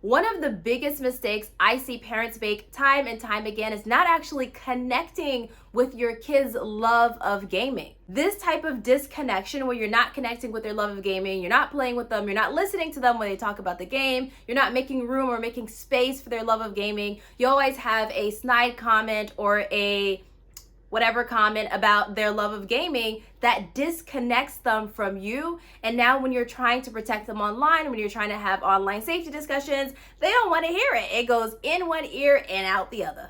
One of the biggest mistakes I see parents make time and time again is not actually connecting with your kids' love of gaming. This type of disconnection where you're not connecting with their love of gaming, you're not playing with them, you're not listening to them when they talk about the game, you're not making room or making space for their love of gaming, you always have a snide comment or a whatever comment about their love of gaming that disconnects them from you. And now when you're trying to protect them online, when you're trying to have online safety discussions, they don't want to hear it. It goes in one ear and out the other.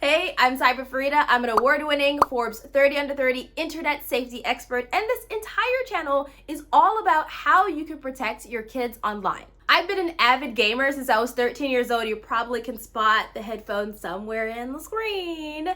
Hey, I'm CyberFareedah. I'm an award-winning Forbes 30 Under 30 internet safety expert, and this entire channel is all about how you can protect your kids online. I've been an avid gamer since I was 13 years old. You probably can spot the headphones somewhere in the screen.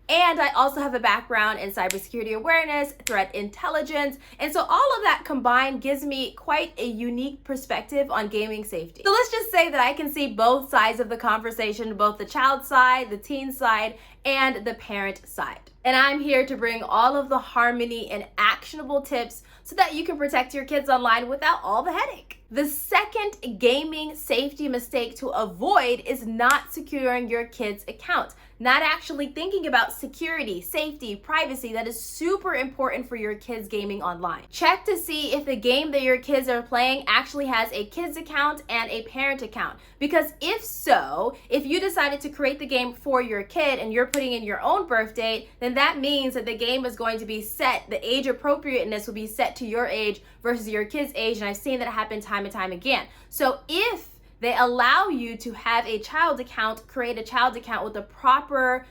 And I also have a background in cybersecurity awareness, threat intelligence, and so all of that combined gives me quite a unique perspective on gaming safety. So let's just say that I can see both sides of the conversation, both the child side, the teen side, and the parent side. And I'm here to bring all of the harmony and actionable tips so that you can protect your kids online without all the headache. The second gaming safety mistake to avoid is not securing your kids' accounts. Not actually thinking about security, safety, privacy. That is super important for your kids gaming online. Check to see if the game that your kids are playing actually has a kids account and a parent account. Because if so, if you decided to create the game for your kid and you're putting in your own birth date, then that means that the game is going to be set, the age appropriateness will be set to your age versus your kid's age, and I've seen that happen time and time again. So if they allow you to have a child account, create a child account with the proper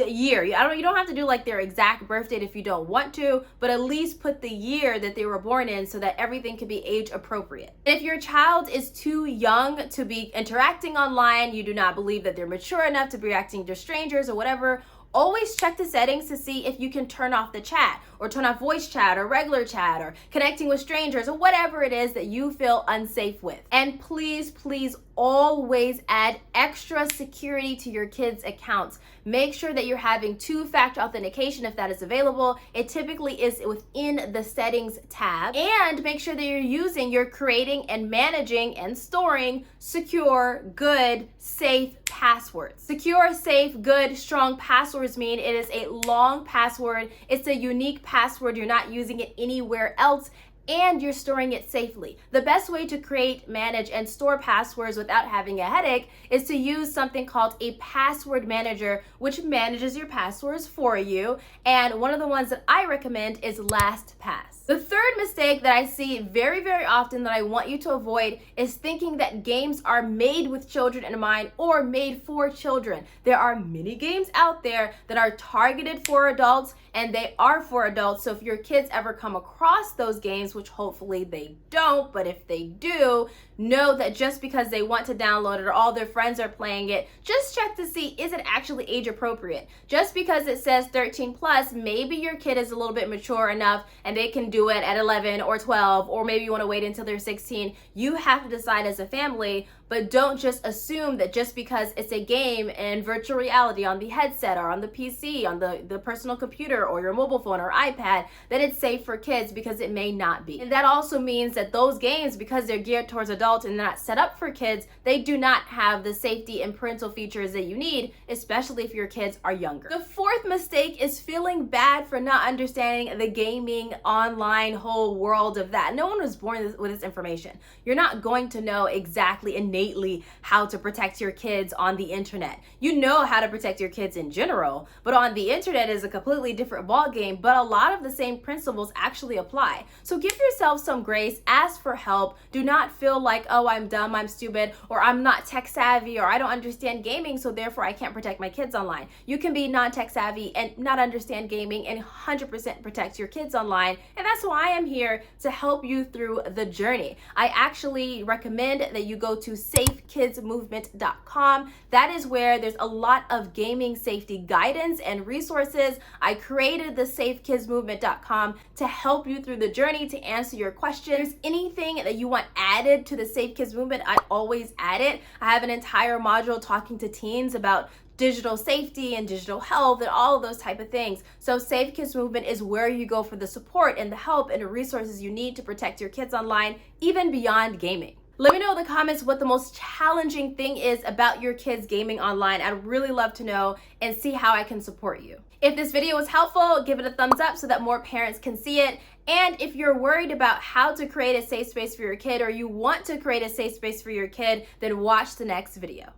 year. You don't have to do like their exact birth date if you don't want to, but at least put the year that they were born in so that everything can be age appropriate. If your child is too young to be interacting online, you do not believe that they're mature enough to be reacting to strangers or whatever, always check the settings to see if you can turn off the chat or turn off voice chat or regular chat or connecting with strangers or whatever it is that you feel unsafe with. And please, please always add extra security to your kids' accounts. Make sure that you're having two-factor authentication if that is available. It typically is within the settings tab. And make sure that you're creating and managing and storing secure, good, safe passwords. Secure, safe, good, strong passwords mean it is a long password. It's a unique password. You're not using it anywhere else, and you're storing it safely. The best way to create, manage, and store passwords without having a headache is to use something called a password manager, which manages your passwords for you. And one of the ones that I recommend is LastPass. The third mistake that I see very, very often that I want you to avoid is thinking that games are made with children in mind or made for children. There are many games out there that are targeted for adults, and they are for adults. So if your kids ever come across those games, which hopefully they don't, but if they do, know that just because they want to download it or all their friends are playing it, just check to see, is it actually age appropriate? Just because it says 13 plus, maybe your kid is a little bit mature enough and they can do it at 11 or 12, or maybe you want to wait until they're 16. You have to decide as a family, but don't just assume that just because it's a game in virtual reality on the headset or on the PC, on the personal computer or your mobile phone or iPad, that it's safe for kids, because it may not be. And that also means that those games, because they're geared towards adults and not set up for kids, they do not have the safety and parental features that you need, especially if your kids are younger. The fourth mistake is feeling bad for not understanding the gaming online whole world of that. No one was born with this information. You're not going to know exactly innately how to protect your kids on the internet. You know how to protect your kids in general, but on the internet is a completely different ball game, but a lot of the same principles actually apply. So give yourself some grace, ask for help. Do not feel like, oh, I'm dumb, I'm stupid, or I'm not tech savvy, or I don't understand gaming, so therefore I can't protect my kids online. You can be non-tech savvy and not understand gaming and 100% protect your kids online, and that's why I'm here to help you through the journey. I actually recommend that you go to safekidsmovement.com. That is where there's a lot of gaming safety guidance and resources. I created the safekidsmovement.com to help you through the journey, to answer your questions. Anything that you want added to the Safe Kids Movement, I always add it. I have an entire module talking to teens about digital safety and digital health and all of those type of things. So Safe Kids Movement is where you go for the support and the help and the resources you need to protect your kids online, even beyond gaming. Let me know in the comments what the most challenging thing is about your kids gaming online. I'd really love to know and see how I can support you. If this video was helpful, give it a thumbs up so that more parents can see it. And if you're worried about how to create a safe space for your kid, or you want to create a safe space for your kid, then watch the next video.